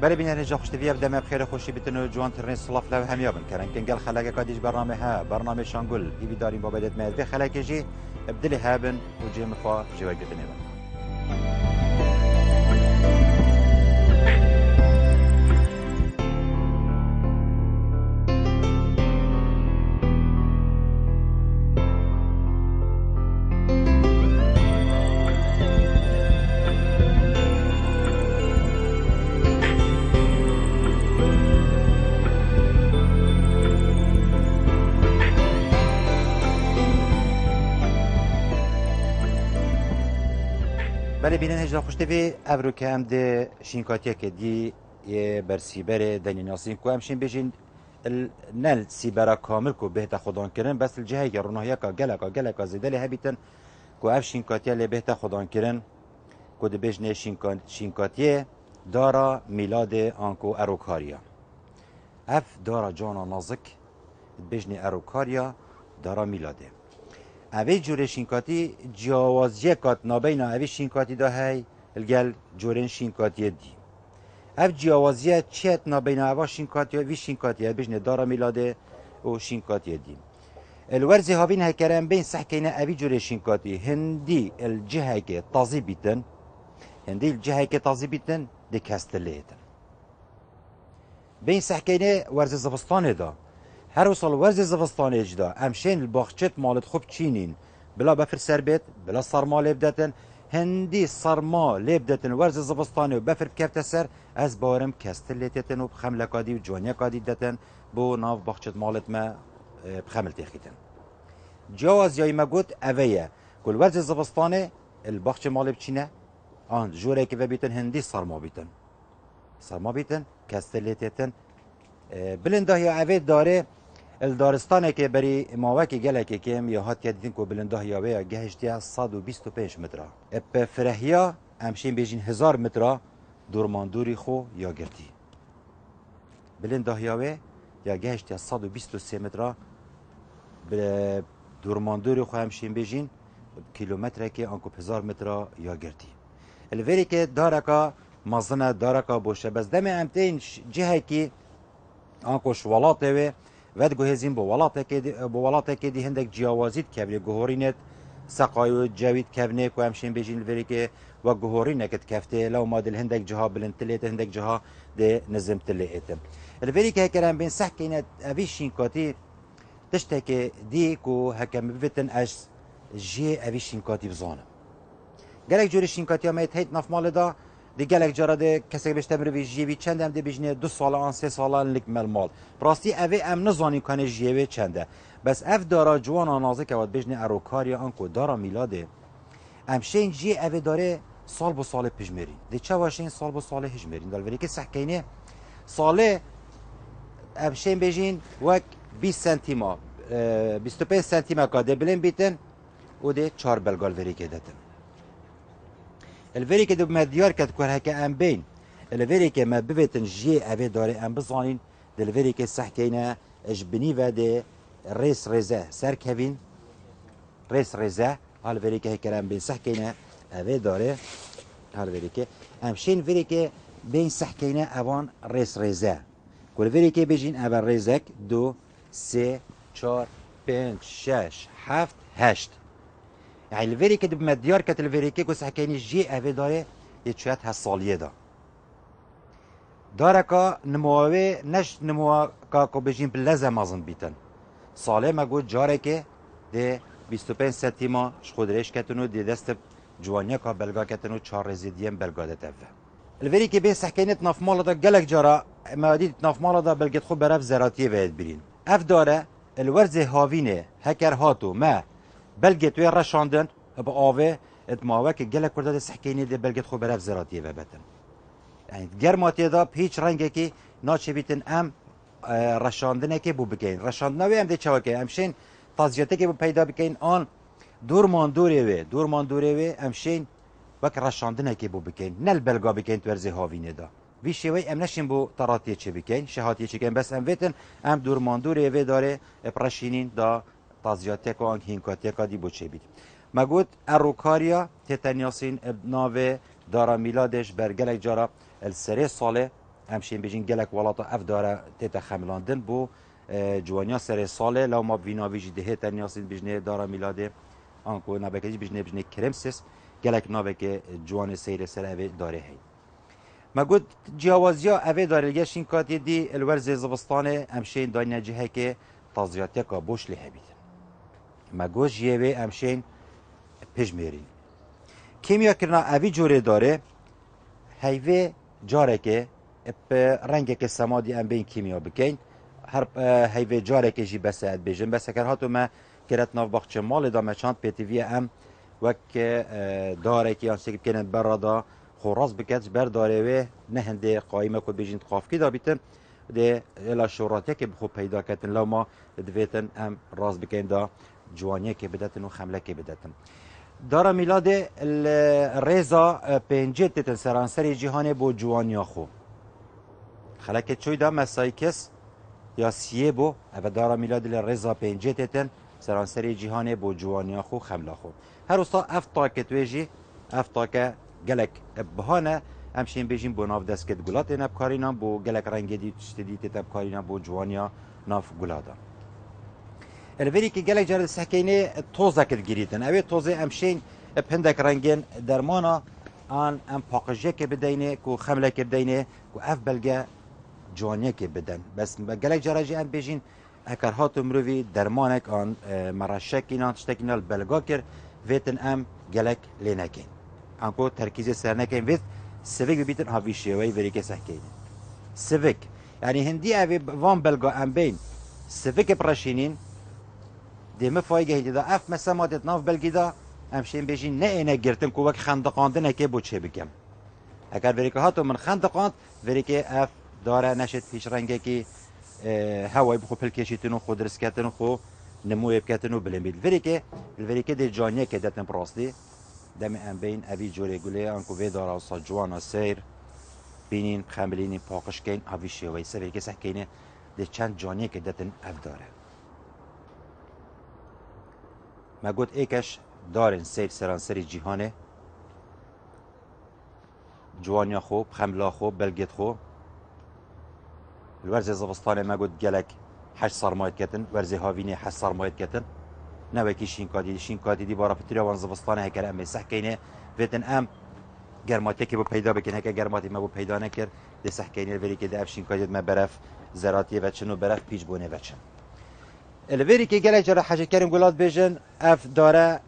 بله بین هنجا خوشتویه بدم بخیر خوشی بتنو جوان ترین صلاف له هم یابن کرن کنگل خلاق کادیج برنامه ها برنامه شانگل ایوی داریم با بدت مهد به خلاق جی ابدلی هابن و جیم فا جوای بتنه بله بینن هجدا خوشتوی افرو که هم ده شینکاتیه که دی یه بر سیبر دنی ناسین که همشین بجین نل سیبرا کامل که بهتا خودان کرن بس الجهه که روناهیا که گلکا زیده لی هبیتن که اف شینکاتیه لی بهتا خودان کرن که ده بجنه شینکاتیه دارا میلاد آنکو اروکاریا اف دارا جانا نازک بجنه اروکاریا دارا میلاده اوی جوره شینکاتی جوازیه کات نابینا اوی شینکاتی دا هی الگل جورین شینکاتی دی اف جوازیه چیت نابینا اوی شینکاتی بجنه دارا میلاده و شینکاتی دی الورزی هاوین هکرم بین سحکینه اوی جوره شینکاتی هندی الجهه که تازی بیتن دی کستلیتن بین سحکینه ورز زبستانه دا هر وصل ورز زفستانه اجدا امشین الباخچت مالت خوب چینین بلا بفر سربت بلا صرما لبدتن هندی صرما لبدتن ورز زفستانه و بفر بکفت سر از بارم کستلیتتن و بخمل کادی و جوانیا کادی دتن بو ناف باخچت مالت ما بخمل تخیتن جواز یای ما گوت اویه کل ورز زفستانه الباخچ مال بچینه آن جوره که بیتن هندی صرما بیتن کستلیتتن بلنده یا اوید داره الدارستانه که بری ماوکی گله که کم یا هات کردین کو بلنده یا ویا گهشتی 125 متر اپ فرهیا همشین بیجین 1000 متر دورماندوری خو یا گرتی بلنده یا یا گهشتی 123 متر دورماندوری خو همشین بیجین کیلومتر که انکو 1000 متر یا گرتی الوری که دارکا مازنه دارکا باشه بس دم امتین جهه کی آنکوش ولاته و ود گوهزین با ولاته که دی هندک جیاوازید کبری گوهرینت سقایو جوید کبنه کو همشین بجین وری که و گوهرینه کت کفته لو مادل هندک جها بلنتلیت هندک جها ده نظم تلیت الوری که هکرم بین سحکینه اویشین کاتی تشته که دی کو هکم بفتن اش جی اویشین کاتی بزانم گلک جوری شینکاتی ها میت هیت نف مال دا دی گلک جارا ده کسی بیشتر مروی جیوی چنده هم دی بجنه 2 سال آن 3 سال لک مال راستی اوی ام نزانی کنه جیوی چنده بس اف دارا جوان آنازه که واد بجنه اروکاریا آنکو دارا میلاده امشین جی اوی داره سال با سال پجمرین دی چه واشین سال با سال هجمرین دالوری که سحکینه ساله امشین بجین وک 20 سنتیما 25 سنتیما که ده بلن بیتن و ده 4 بلگال وری که دتن الوری که دو مدیار کد که هک ام بین الوری که ما ببتن جی اوی داره ام بزانین دلوری که سحکینه اجبنی و ده ریس ریزه سر کوین ریس ریزه الوری که هکرم بین سحکینه اوی داره الوری که امشین وری که بین سحکینه اوان ریس ریزه کل وری که بجین اول ریزک 2 3 4 5 6 7 8 يعني الفيري كده بمديار كانت الفيري كي كوس حكيني جي افي داري يتشات هالصاليه دا داركا نموه نش نموه كاكو بجين بلازم ازن بيتن صالح ما قلت جاركي دي 25 سنتيما شخودريش كتنو دي دست جوانيا كا بلغا كتنو 4 ريزيديان بلغا دتفه الفيري كي بين سحكينت نافمالا دا جلك جارا ما دي نافمالا دا بلغت خو برف زراتيه ويد برين اف داره الورز هاوينه هكر هاتو ما بلگت وی رشاندن با آوه اتماوه که گله کرده سحکینی ده بلگت خو برف زراتیه و بتن یعنی گرماتی دا هیچ رنگی که ناچه بیتن ام رشاندنه که بو بکین رشاندنه وی ام ده چوا که امشین تازیاته که بو پیدا بکین آن دورمان دوره وی امشین وک رشاندنه که بو بکین نل بلگا بکین تو ورزی هاوینه دا وی شوی ام نشین بو تراتیه چه بکین شهاتیه چه کن بس ام ویتن ام دورمان دوره وی داره پرشینین دا تازیاته که آنگ هینکاتیه که دی بوچه بید ما گوت اروکاریا تتنیاسین ناوه دارا میلادش برگلک جارا السری ساله همشین بجین گلک ولاتا اف داره تیتا خملاندن بو جوانیا سر ساله لو ما بینا ویجی ده تا نیاسین بجنه داره میلاده آنکو نبکه بجنه کرمسس گلک نبکه جوان سیر سر اوه داره هی ما گود جوازیا اوه داره گشین کاتی دی الورز زبستانه همشین دانیا جهه که تازیاتی که بوش له بید ما گوش جیوه همشین پجمیرین کیمیا کرنا اوی جوره داره هیوه جاره که رنگ که سمادی ام بین کیمیا بکن هر هیوه جاره که جی بسد بیجن بس اگر هاتو ما کرت ناف باخچه مال دا مچاند پیتیوی ام وک داره که آنچه که کنن برادا خوراز بکت بر داره و نهنده قایمه که بیجن قافکی دا بیتن ده الا شوراتی که بخو پیدا کتن لو ما دویتن ام راز بکن دا جوانیه که بدتن و خمله که بدتن دارا میلاد ریزا پنجت تن سرانسری جهان بو جوانیا خو خلک چوی دا مسای کس یا سیه بو او دارا میلاد ریزا پنجت تن سرانسری جهان بو جوانیا خو خملا خو هر استا افتا کتویجی افتا که گلک بهانه همشین بیجین بو ناف دست کت گلات نب کارینا بو گلک رنگ دی تشتدی تب کارینا بو جوانیا ناف گلادا الوری که گلک جرد سکینه توزه کت گیریدن اوی توزه همشین پندک رنگین درمانا آن ام پاکجه که بدینه کو خمله که بدینه کو اف بلگه جوانیه که بدن بس گلک جراجی ام بیجین اکر هاتو مروی درمانک آن مرشک اینا تشتکینال بلگا کر ویتن ام گلک لینکین انکو ترکیز سر نکین ویت سویک ببیتن هاوی شیوی وری که سحکینه سویک یعنی هندی اوی وان بلگا ام بین سویک پرشینین دیمه فایگه هیدی دا اف مثلا مادت ناف بلگی دا همشین بیشین نه اینه گرتن که وقت خندقانده نکه بو چه بگم اگر وری که هاتو من خندقاند وری که اف داره نشد پیش رنگه که هوای بخو پلکشیتن و خود درس کردن و خو نموی بکتن و بلند وری که دی جانیه که دتن پراستی دم ام بین اوی جوری گله انکو وی داره اصلا جوانا سیر بینین خملینی پاکش کن اوی شوی سوی که سحکینه دی چند جانیه که دتن اف داره ما گفت ایکش دارن سیر سرانسری جهانه جوانیا خوب خملا خوب بلگت خوب الورز زبستان ما گفت گلک 8 سرمایت کتن ورزی هاوینه 8 سرمایت کتن نوکی شینکادی دی بارا فتری وان زبستان هکر امی سحکینه ویتن ام گرماتی که بو پیدا بکن هکر گرماتی ما بو پیدا نکر دی سحکینه وری که دی اف شینکادی ما برف زراتی وچن و برف پیچ بونه وچن الوری که گلک جرا حاجه کریم گلاد بیجن اف داره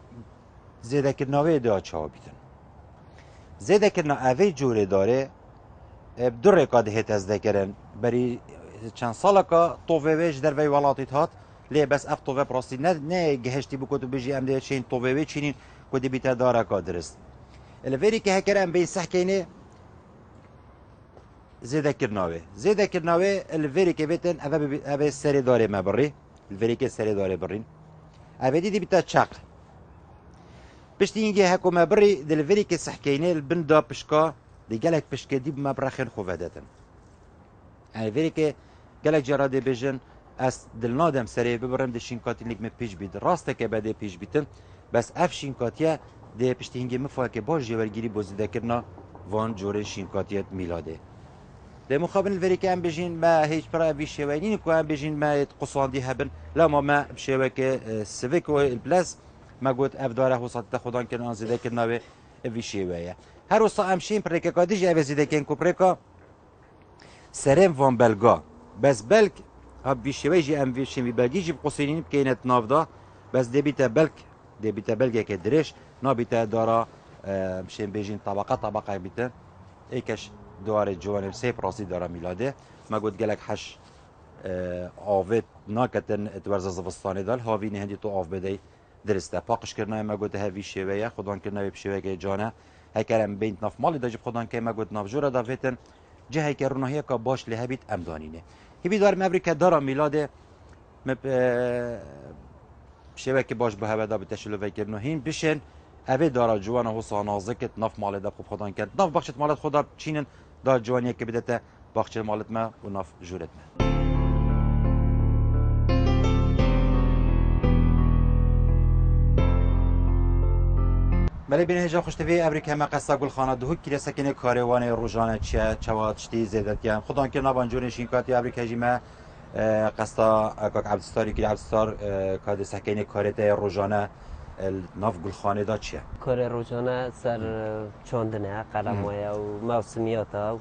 زیده کرناوی دا چاو بیدن زیده کرنا اوی جوره داره دو رکاد هیت از دکرن بری چند ساله که طوفه ویج در وی ولاتیت هات لی بس اف طوفه پراستی نه گهشتی بو کتو بجی ام ده چین طوفه وی چینین کدی بیتا داره که درست الوری که هکر ام بین سحکینه زیده کرناوی الوری که بیتن اوی سری داره مبری الوری که سری داره برین اوی دی بیتا چاق پشتی اینگه هکو مبری دلوری که سحکینه البندا پشکا دی گلک پشکه دی مبرخین خوبه دادن الوری که گلک جراده بیجن از دلنادم سری ببرم دی شینکاتی لیک می پیش بید راسته که بده پیش بیتن بس اف شینکاتیه دی پشتی اینگه مفاق که باش جورگیری بازیده کرنا وان جوره شینکاتیت میلاده دی مخابن الوری که هم بیجین ما هیچ برای بی شوینین که هم بیجین ما قصاندی هبن لما ما بشوه که سویک و البلاس ما گفت اف داره حسات خودان که آنزیده که نوی ویشی ویه هر روستا امشین پرکه کادیج اوزیده که انکو پرکا سرم وان بلگا بس بلک ها ویشی ویجی ام ویشی وی بلگی جیب قصینین بکینت نافدا بس دبیتا بلگه که درش نابیتا داره مشین بیجین طبقه بیتا ایکش دواره جوانم سیپ راسی داره میلاده ما گفت گلک حش آوید ناکتن اتورز زبستانی دال هاوینه هندی تو آف بدهی درسته پاکش کردن ما گفت هوی شویه خودان کردن به شویه که جانه هکرم بین ناف مالی داشت خودان که ما گفت ناف جورا دافتن جه هکر رونهیه که باش لهبیت امدانینه هیچ دار مبریک دارا میلاده شویه که باش به هوا دا بتشلو وکر نهین بشن اوی دارا جوان حسان نازکت ناف مالی دا خوب خودان کرد ناف بخشت مالت خدا چینن دار جوانیه که بدته بخشت مالت ما و ناف جورت ما بله بین هجا خوشت به امریکا ما قصه گل خانه دو کی سکنه کاروان روزانه چه چوات شتی زیادتیان خودان که نبانجون شینکاتی امریکا جیمه قصه اکاک عبدستاری که عبدستار کاد سکنه کارته روزانه ناف گل خانه دا چیه کار روزانه سر چاندنه قلمای و موسمیات و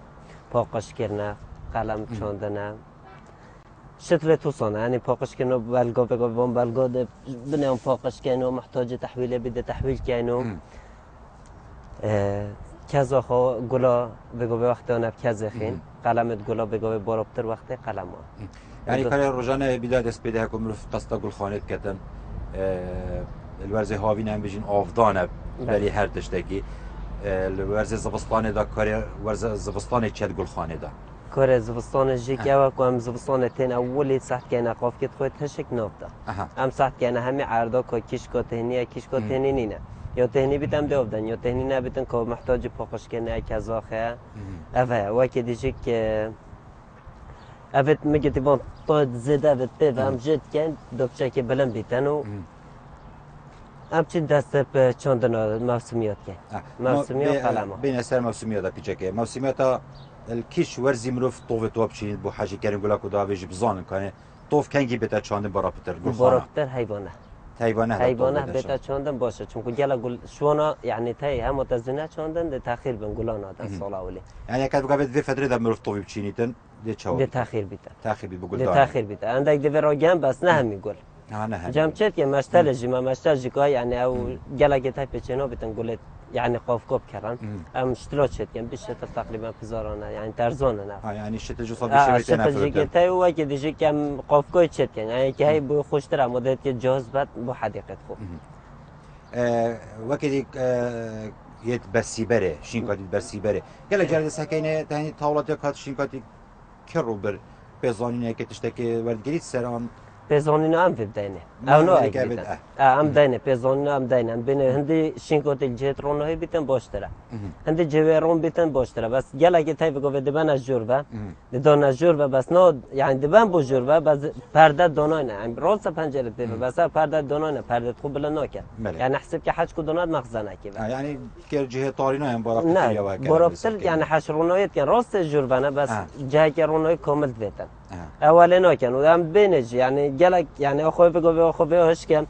پاکش کردن قلم چاندنه شتر توصانه يعني پاکش کنه بلگا بگم بلگا بنام پاکش کنه محتاج تحویل بده تحویل کنه کذا خو گلا بگو به وقت آن کذا خین قلمت گلا بگو به بارابتر وقت قلم ها يعني کار روزانه بیداد است بده که مرف قصه گل خانه کردن الورزه هاوی نم بجین آفدانه برای هر تشتکی الورزه زبستانه دا کار ورزه زبستانه چند گل خانه دا کار زبستان جیک او که هم زبستان تین اولی سخت که نقاف کت خود تشک نافتا هم سخت که همه عرضا که کیش که تهنیه کیش که تهنی نینه یا تهنی بیتم دوبدن یا تهنی نبیتن که محتاج پاکش کنه کذاخه اوه وکی دیجی که اوه میگه تیبان تا زده اوه پیو هم جد کن دوبچه که بلن بیتن و همچی دست به چاندن موسمیات کن موسمیات قلمه بین اثر موسمیات پیچه که موسمیات الکیش ورزی مروف طوف توب چینید بو حاجی کریم گلا کدا ویج بزانن کنه طوف کنگی بتا چاندن بارابتر گل خانه بارابتر حیوانه بتا چاندن باشه چون که گلا گل شونا يعني تای هم متزنه چاندن ده تاخیر بن گلان آدن سال اولی يعني اكاد بقى في فتره ده مروف طوف بچینیدن ده چاو ده تاخیر بیت تاخیر بی بقول ده تاخیر بیت عندك ده راگم بس نه هم گل نه جمشت که مشتل جما مشتل جکا يعني او گلا گتا پچنو بیتن گلت يعني قاف كوب كران ام اشتراك شد يعني بشت تقريبا في زارانه يعني ترزانه نه يعني الشتاء جو صار بشوي شت جيك تاي وقت ديجي كم قاف كوي شد يعني كي هي بو خوشتر مدت جاذبت بو حديقه خو وقت يت برسيبره شينكات برسيبره قال جرد سكينه تاني طاولات كات شينكات كروبر بزانينه که تشتكي ورد سران پیزانی هم بدینه. اونو اگه هم دینه پیزانی هم دینه. بینه هندی شینکوتی جهت رونایی بیتن باشتره. هندی جوهرون بیتن باشتره. بس گل اگه تای بگو دبن از جوربه، دان از جوربه بس نه یعنی دبن بو جوربه بس پرده دانای نه. راست پنجره دیو بس پرده دانای نه. پرده خوب بلند نکه. یعنی حسب که حج کدومات مخزنه کی. یعنی که جهت تارینا هم بارابطر یا نه بارابطر یعنی حش رونایت که راست جوربه نه بس جای که رونای کامل بیتن. اولی نکن و هم بینج یعنی گلک یعنی آخوی بگو به آخوی هاش کن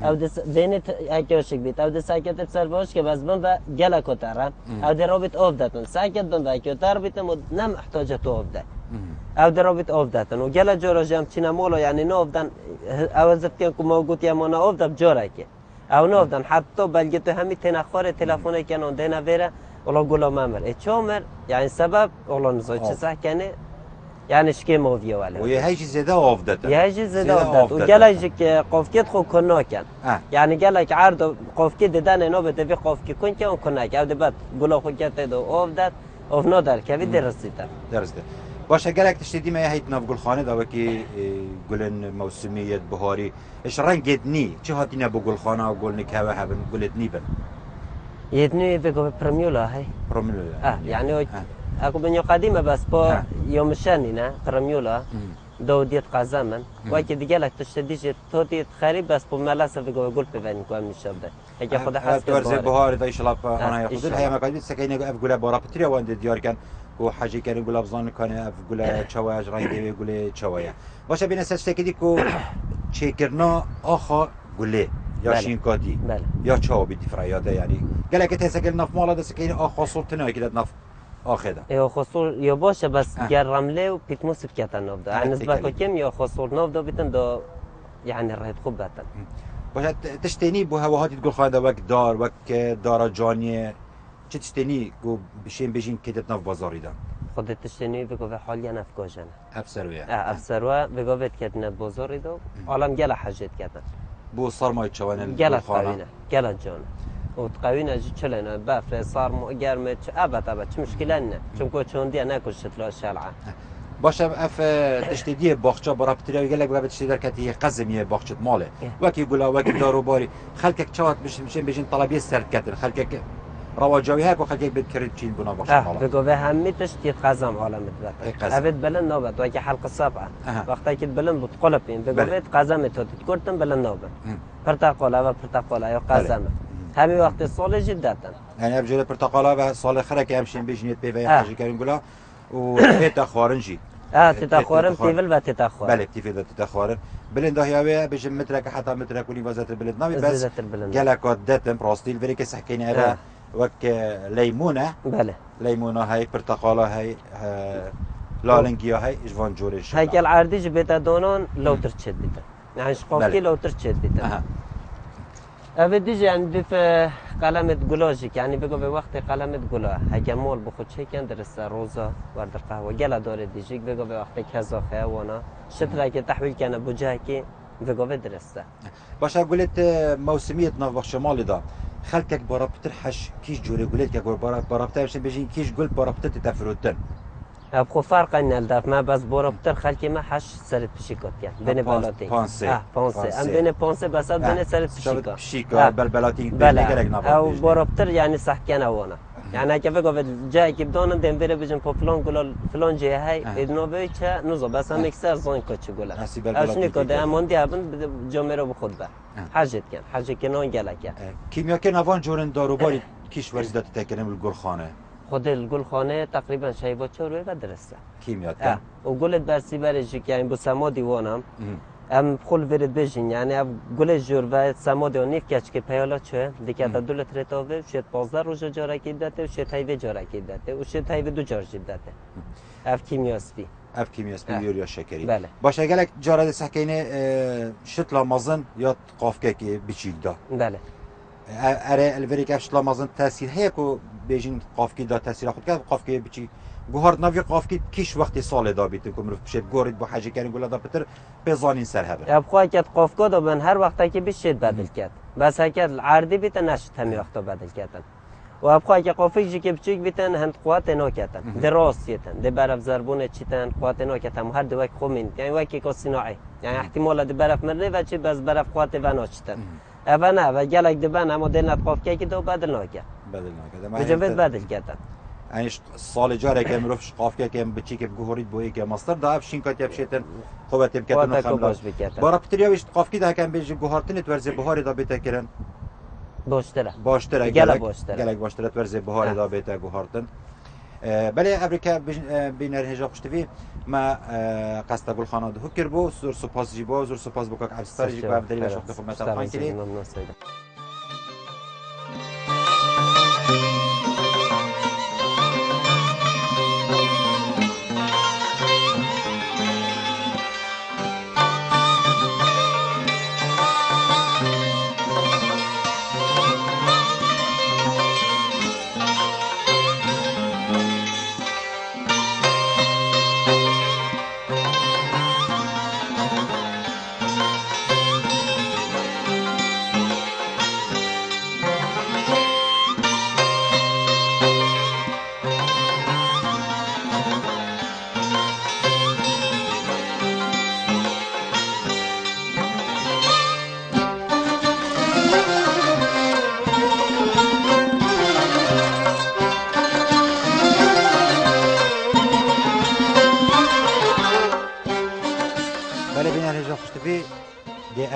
او دس بینت اکیاشک بیت او دس اکیت سر باش که بس بند گلک اتره او درابط آب داتن ساکت بند اکیتر بیتم و نم احتاج تو آب ده او درابط آب داتن و گل جورا جام چینا مولا یعنی ناف دن او زد که ما گوت یا ما آب دب جوره که او ناف دن حتی بلگه تو همی تنخوار تلفن کنن دینا وره ولا گلا ممر اچامر یعنی سبب ولا نزای چه سکنه يعني شكي موفيا ولا وهي هيجي زيادة وافدت هيجي زيادة وافدت وقالك قفكت خو كنا كان يعني قالك عرض قفكت ددان نو بده في قفكت كن كان كنا كان دبت قولوا خو كت دو وافدت اوف نادر كيف درستها درسته باشه قالك تشتدي ما هي تناف قول خانه دا وكي قولن موسمية بهاري ايش رنجدني چه هاتينا بقول خانه وقول نكاوه هبن قولتني بن يدني بيقول برميولا هي برميولا يعني اكو بنيو قديمه بس با يوم الشاني نه برميولا دو ديت قزمن وقت دیگه لك تشتديش توتي خريب بس بو ملاسه بيقول بفن كو مشاب ده هيك خد حس تورز بهار دا ان انا ياخذ هي مقادير سكينه اف قولا بارابتريا وند ديار كان و حاجه كان قولا بزان كان اف قولا چواج رنگ قولا چوايا باشه بين اساس كدي كو چيكرنا اخا قوله یا شینکاتی یا چابی دیفرایاده یعنی قال لك تسكن نف مالا ده سكينه اخا صورتنا كده نف آخده یا خصوص یا باشه بس گر رمله و پیتموس بکتن نافده يعني نسبت کم یا خصوص نافده بیتن دا يعني راحت خوب بتن باشه تشتینی بو هواهاتی تقول خانده وک دار وک دارا جانیه چه تشتینی گو بشین بجین کدت نف بازاری دن خودت تشتینی بگو به حالی نفکاجنه افسرویه افسروه بگو بهت کدن بازاری دو عالم گله حاجت کدن بو صارمای چوانه گله قوینه گله جانه وتقوينا جلنا بافر صار قرمت ابد چه مشكله نه چون کو چون دی نه کشت لا شلعه باشه اف تشتدی باغچه برابطری قال لك بابت تشتدر كتي قزميه باغچه ماله وكي يقول وكي دارو باري خلكك چات مشين بيجين طلبيه سرد كتر خلكك رواجاوي هاك وخلكك بتكرد چين بنا باغچه ماله بگو به همه تشتید قزم عالمت بات ابد بلن نوبت وكي حلقه سبعه وقتی که بلن بتقلبين بگو بيت قزم تو تکرتن بلن نوبت پرتقاله و پرتقاله یا قزم همین وقت سال جدتن يعني ابجل برتقاله و سال خرك امشين بيجنيت بي حاجه كارين قولا و تيتا خارنجي تتاخرم تيفل و تتاخر بله تيفل تتاخر بلند هياوي بيجي مترك حتى مترك ولي وزاره البلد نبي بس جلكات داتم براستيل فريك سحكيني ابا وك ليمونه بله ليمونه هاي برتقاله هاي لالنگیا هاي جوان جورش هاي العردي جبت دونان لو ترشد بيتا يعني شقافكي لو ترشد بيتا أبديش يعني دي في قلمة جلاجك يعني بقى بوقت قلمة جلا هجمول بخود شيء كان درس روزا ورد القهوة جلا دور ديجيك بقى بوقت كذا خوانا شتلا كي تحويل كان بوجهكي بقى بدرسته باشا قلت موسمية نافخ شمالي دا خلكك برابطر حش كيش جوري قلت كك برابطر باش بيجي كيش قلت برابطر تفرودن ابخو فرق ان الدف ما بس برابطر خلكي ما حش سرت بشيكوت يعني بين بلاتي بانسي بانسي ام بين بانسي بس بين سرت بشيكوت بشيكا بلبلاتي بلا او برابطر يعني صح كان وانا يعني كيف قبل جاي كيف دون دم بير بيجن فلان قول فلان جاي هاي انه بيتش نوزو بس هم اكثر زين كوتش قول اشني كده موندي ابن جمره بخود به حاجه كان اون جلك كيميا كان افان جورن داروباري كيش ورزدت تكلم الگلخانه خود الگلخانه تقریبا شایبا چهار و درسته كيميا كان و گل برسی برش که این بو سما دیوانم ام خل ورد بجین یعنی اب گل جور و سما دیوان نیف کچ که پیالا چه دیگه تا دولت رتاوه شد 15 روز جاره کی داده و شد هایو جاره کی داده و شد هایو دو جار داده اف کیمیاسپی اف كيمياسبي يوريا شكري بله باش قالك جاره سكينه شتلا مازن يا قافكي بيچيك دا بله اره الفريك اف شتلا مازن تاثير هيكو بيجين قافكي دا تاثير خود كده قافكي بيچي گوهر ناوی قافکی کیش وقتی سال دا بیت که مروف بشه گورید با حاجه کردن گلا دا بتر بزانین سر هبه اب خواهی که قافکا دا بن هر وقتی که بشه بدل کرد بس هکر عردی بیت نشد همی وقتا بدل کردن و اب خواهی که قافک جی که بچیک بیتن هند قوات ناکتن ده راست یتن ده برف زربون چیتن قوات ناکتن هر دو وقت خومین یعنی وقتی که صناعی یعنی احتمال ده برف مرنه و چی بس برف قوات و ناچتن اول نه و گلک دبن اما دل نت قافکی که دو بدل ناکه بدل کردن يعني صال جاره که مروفش قافکه که بچی که گوهرید بویی که ماستر دا افشین کاتی افشیتن خوبت بکتن خملا بارا پتریاویش قافکی ده کم بیج گوهرتنی تورز بهاری دا بیت کرن باشتره گلک باشتره تورز بهاری دا بیت گوهرتن بله امریکا بینر هجا خوشتوی ما قصد گل خانه ده هکر بو زور سپاس جیبا زور سپاس بکاک عبستار جیبا عبدالله شخص خدمت خان کلی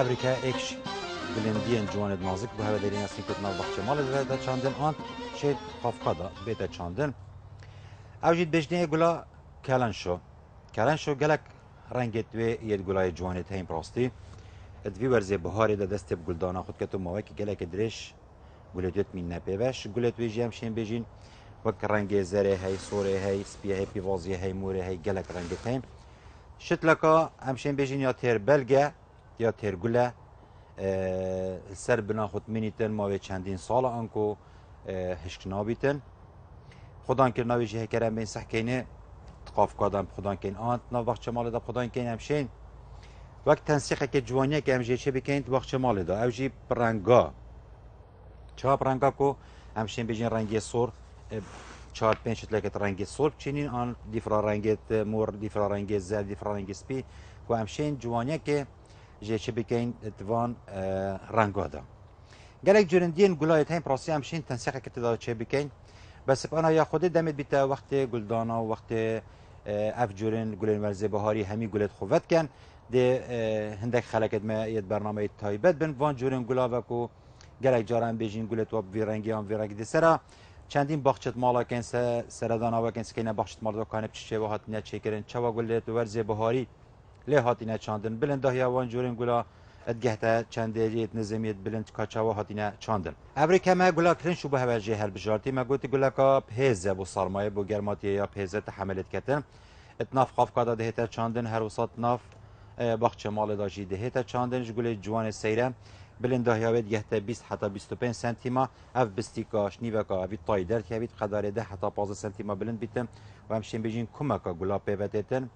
امریکا اکش بلندین جوانت نازک به هوا درین است که ناو بخش مال زده چاندن آن شد قافقادا بیت چاندن اوجید بجنه گلا کلانشو گلک رنگت و ید گلای جوانت هم پراستی ادوی ورزه بهاری ده دست گلدانا خود کتو موای که گلک درش گلتوت من نپیوش گلت وی جام شین بجین وک رنگ زره های سوره های سپیه های پیوازی های موره های گلک رنگت هم شتلکا همشین بجین یا تیر بلگه یا ترگله سر بنا خود منیتن ما چندین سال آنکو هشک نابیتن خدان که ناوی جه کرم بین سحکینه تقاف کادم خدان که آنت ناو وقت مال دا خدان که همشین وقت تنسیقه که جوانیه که همجه چه بکنید وقت مال دا اوجی رنگا چهاب رنگا کو همشین بجین رنگی سور 4 5 شتلکت رنگی سور چنین آن دیفرا رنگت مور دیفرا رنگی زرد دیفرا رنگی سپی و همشین جوانیه که جه چه بکن اتوان رنگا دا گلک جرندین گلایت هم پراسی همشین تنسیقه که تدا چه بکن بس انا یا خودت دمت بیتا وقت گلدانا و وقت اف جورن گلن ورزه بهاری همی گلت خوفت کن ده هندک خلقت ما یه برنامه تایبت بن وان جورن گلا و کو گلک جاران بیجین گلت و ویرنگی دی سرا چندین باخچت مالا کن سردان آوا کن سکینه باخچت مالا کانه چه و هاتینه چکرن چوا گلت ورزه بهاری له هاتینه چاندن بلند دهیا وان جورن گلا ادگهتا چندریت نظامیت بلند کاچوا هاتینه چاندن امریکا ما گلا کرن شو به هواجه هر بجارتی ما گوتی گلا کا پهزه بو سرمایه بو گرماتی یا پهزه تحملت کتن اتناف قافقادا دهتا چاندن هر وسط ناف باخچه مال داجی دهتا چاندن جگل جوان سیره بلند دهیاوید گهتا 20 حتی 25 سنتیما اف بستیکاش نیوکا اوی تایدر که اوید قداره ده حتی 15 سنتیما بلند بیتن و همشین بیجین کمکا گلا پیوتتن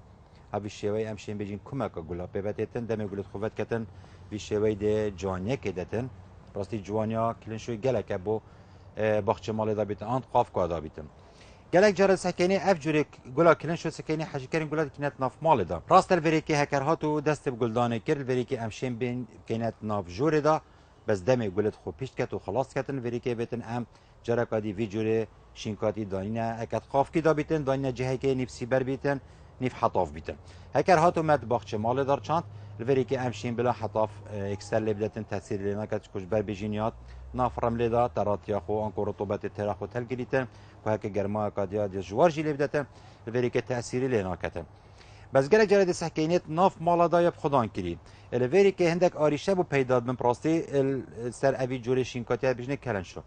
اوی شوی همشین بیجین کمکا گلا پیوتتن دم گلت خوبت کتن وی شوی ده جوانیه که دتن راستی جوانیا کلن شوی گلکه بو باخچه مال دا بیتن آن قافقا دا بیتن گلک جار سکینی اف جوری گلا کلن شو سکینی حجی کرین گلا کینت ناف مال دا راست الوری که هکر هاتو دست بگلدانه کرد الوری که امشین بین کینت ناف جوری دا بس دم گلت خو پیش کت و خلاص کتن وری که بیتن ام جرا کادی وی جوری شینکاتی دانینا اکت خاف کی دا بیتن دانینا جهه که نیف سیبر بیتن نیف حطاف بیتن هکر هاتو مت باخچه مال دار چاند الوری که امشین بلا حطاف اکسل لبدتن تاثیر لینا کت کش بر بجینیات ناف رمله دا تراتیا خو انکو رطوبت تراخو تل گریتن و هک گرما کادیا دی جوار جی لبدتن الوری که تاثیری لینا کتن بس گره جرد سحکینیت ناف مالا دا یب خدان کری الوری که هندک آریشه بو پیداد من پراستی سر اوی جوری شینکاتی بجنه کلن شو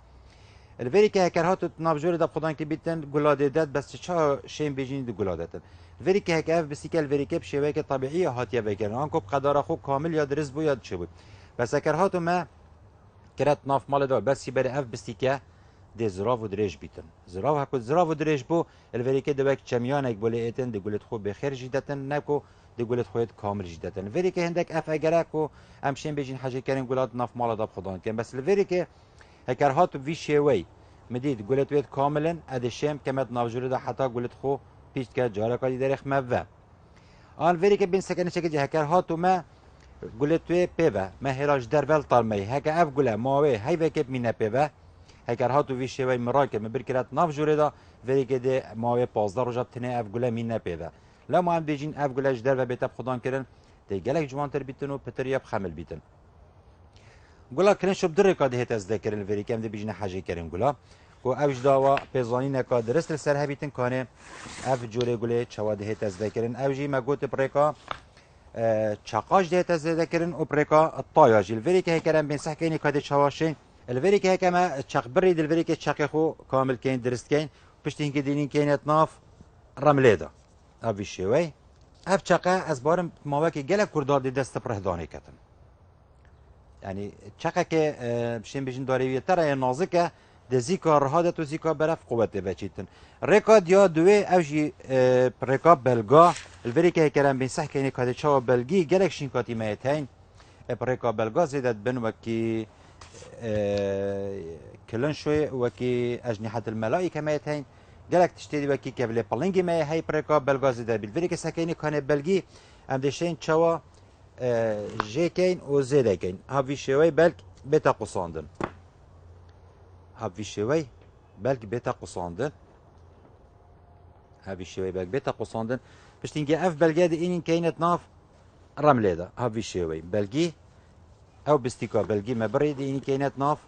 الوری که هکر هاتو ناف جوری دا خدان کی بیتن گلاده داد بس چه شین بجین دی گلادتن الوری که هک اف بسیکل الوری که بشوی که طبیعی هاتیه بکرن آنکو قدر خو کامل یا درس بو یاد چه بود بس هکر هاتو ما کرات ناف مال دا بس بر اف بسیکه دی زراف و دريج بيتن زراف هكو زراف و دريج بو الفري كده بك چميانك بولي اتن دي قولت خو بخير جدتن نكو دي قولت خويت كامل جدتن الفري كه هندك اف اگركو امشين بيجين حاجه كارين قولات ناف مالا داب خدان كان بس الفري كه هكر هات في شوي مديد قولت ويت كاملا ادشم كمت نافجور ده حتى قولت خو بيست كه جارك دي درخ مبا ان الفري كه بين سكن شكل هكر هات ما قولت وي بيبا ما هراج دربل طالمي هكا اف قولا ماوي هاي وكب مينا بيبا هکر هاتو وی شوی مراکه مبر کرد ناف جوره دا ولی که ده ماوی 15 روزا تنه اف گله مین نپیده لما هم بیجین اف گلهش در و بیتاب خدان کردن ده گلک جوانتر بیتن و پتر یاب خمل بیتن گلا کرن شب در کاد هت از ذکرن ولی که هم ده بیجین حاجی کردن گلا کو اوج داوا پیزانی نکاد درست سر هبیتن کانه اف جوره گله چواد هت از ذکرن اوجی مگوت پرکا چاقاش ده هت از ذکرن و پرکا طایاجی ولی که هکرن بین سحکینی کاد چواشین الفري كه كما تشق بريد الفري كه تشق خو كامل كاين درست كاين بشتين كدينين كاينات ناف رمليدا ابي شوي اب تشقه از بارم ماوكي گله كرداد دست پرهداني كتن يعني تشقه كه بشين بيجن داري ترى نازكه دزيكا رهادت و زيكا برف قوت بچيتن ريكاد يا دوي اوجي ريكاب بلغا الفري كه كلام بين صح كاين كاد تشاو بلغي گلك شينكاتي ميتين ريكاب بلغا زيدت بن وكي كلن شوي وكي أجنحة الملائكة ما يتهين قالك تشتري وكي كابل بلنجي ما هي بريكا بلغاز ده بالفريق سكيني كان بلغي ام دشين تشوا جي كين و زيدا كين هافي شوي بلك بيتا قصاندن هافي شوي بلك بيتا قصاندن هافي شوي بلك بيتا قصاندن باش تنجي اف بلغا دي انين كاينت ناف رملي ده هافي شوي بلغي او بستيكا بلغي ما بريد اني كاينات ناف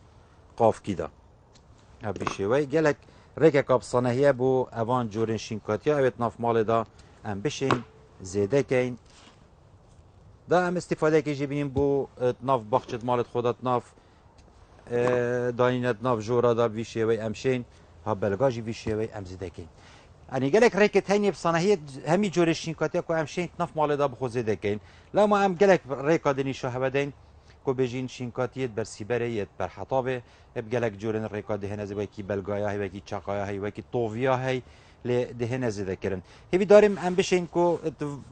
قاف كده هبي شوي قالك ريكا كاب صناهيه بو اوان جورين شينكاتيا اوت ناف مال دا ام بشين زيده كاين دا ام استفاده كي جيبين بو ناف باخچت مالت خودت ناف داينت ناف جورا دا في شوي امشين ها بلغاجي في شوي ام زيده كاين يعني قالك ريكت هيني بصناهيه همي جورين شينكاتيا كو امشين ناف مال دا بخو زيده كاين لا ما ام قالك ريكا دني شهبدين کو بجین شینکاتیت بر سیبریت بر حطابه ابگلک جورن ریکا دهنه زی وکی بلگایا هی وکی چاقایا هی وکی طوفیا هی ل دهنه زی ذکرن هی داریم ام بشین کو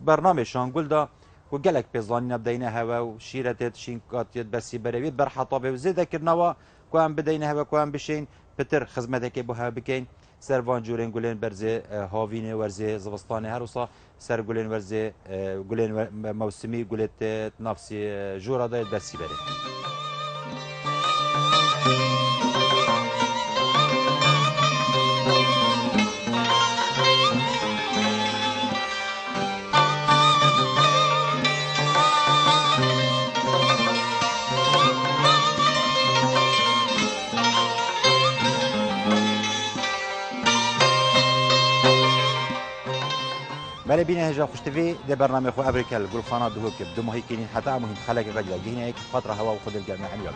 برنامه شانگول دا کو گلک پیزانی نبدینه هوا و شیرتت شینکاتیت بر سیبریت بر حطابه و زی ذکرنوا کو ام بدینه هوا کو ام بشین پتر خدمت که بو بکین سروان جورن گولن برزه هاوینه ورزه زوستانه هر وصا سر گولن ورزه گولن موسمی گولت نفسی جورا داید بسی بره بين هجا خوشتفي ده برنامج خو ابريكال قول خانات دهوك دمو هيكين حتى مهم خلق غجا جهنا هيك فتره هوا وخذ الجامعه حلوه